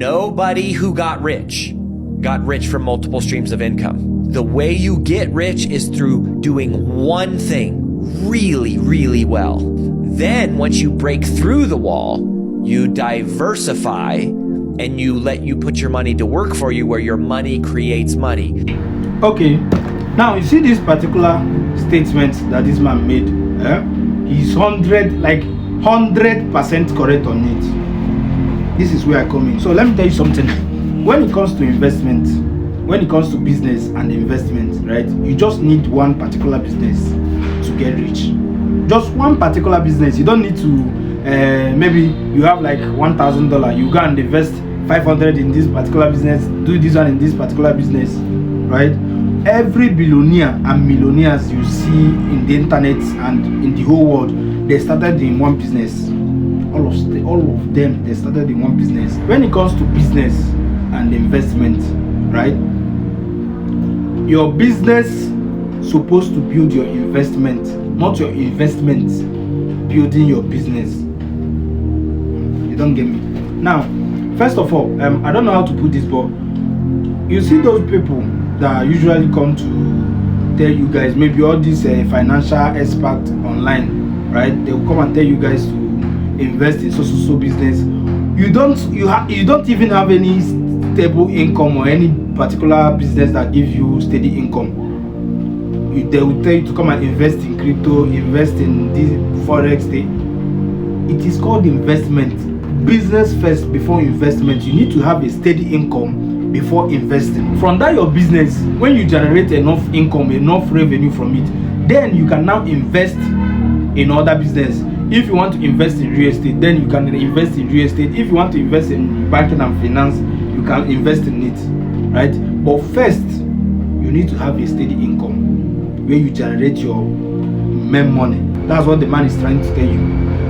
Nobody who got rich from multiple streams of income. The way you get rich is through doing one thing really, really well. Then once you break through the wall, you diversify and you put your money to work for you, where your money creates money. Okay, now you see this particular statement that this man made. He's 100% correct on it. This is where I come in. So let me tell you something. When it comes to investment, when it comes to business and investment, right, you just need one particular business to get rich. Just one particular business. You don't need to maybe you have like $1,000, you go and invest 500 in this particular business, do this one in this particular business, right? Every billionaire and millionaires you see in the internet and in the whole world, they started in one business. All of them, they started in one business. When it comes to business and investment, right, your business supposed to build your investment, not your investment building your business. You don't get me? Now, first of all, I don't know how to put this, but you see those people that usually come to tell you guys, maybe all these financial experts online, right? They will come and tell you guys to invest in so business. You don't even have any stable income or any particular business that gives you steady income. They will tell you to come and invest in crypto, invest in this forex thing. It is called investment. Business first before investment. You need to have a steady income before investing. From that your business, when you generate enough income, enough revenue from it, then you can now invest in other business. If you want to invest in real estate, then you can invest in real estate. If you want to invest in banking and finance, you can invest in it, right? But first, you need to have a steady income where you generate your main money. That's what the man is trying to tell you.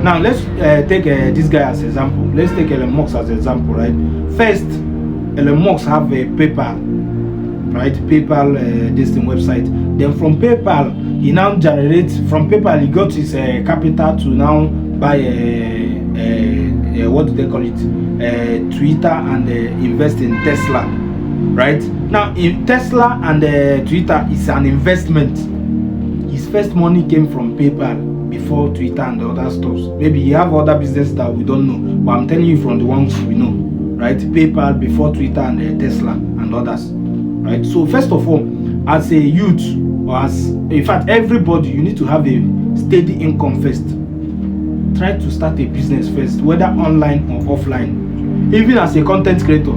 Now let's take this guy as example. Let's take Elon Musk as example, right? First, Elon Musk have a PayPal, right? PayPal this thing website. Then from PayPal, he now generates, from PayPal he got his capital to now buy what do they call it? Twitter, and invest in Tesla, right? Now in Tesla and Twitter is an investment. His first money came from PayPal before Twitter and the other stuff. Maybe you have other business that we don't know, but I'm telling you from the ones we know, right? PayPal before Twitter and Tesla and others, right? So first of all, as a youth, or as, in fact, everybody, you need to have a steady income first. Try to start a business first, whether online or offline. Even as a content creator,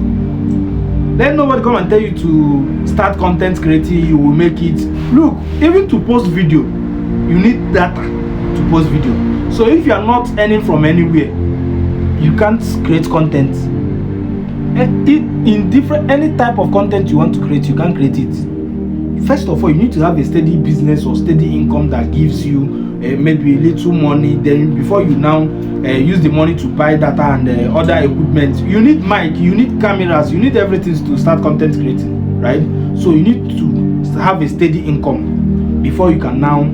let nobody come and tell you to start content creating, you will make it. Look, even to post video, you need data to post video. So if you are not earning from anywhere, you can't create content. In different, any type of content you want to create, you can create it. First of all, you need to have a steady business or steady income that gives you maybe a little money. Then before you now use the money to buy data and other equipment, you need mic, you need cameras, you need everything to start content creating, right? So you need to have a steady income before you can now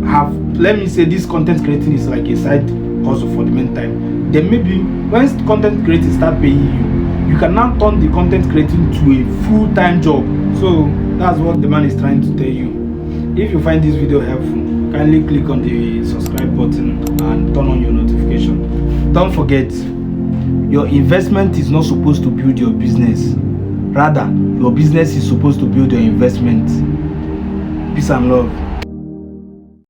have, let me say, this content creating is like a side hustle for the meantime. Then maybe when content creating start paying you, you can now turn the content creating to a full-time job. So that's what the man is trying to tell you. If you find this video helpful, kindly click on the subscribe button and turn on your notification. Don't forget, your investment is not supposed to build your business. Rather, your business is supposed to build your investment. Peace and love.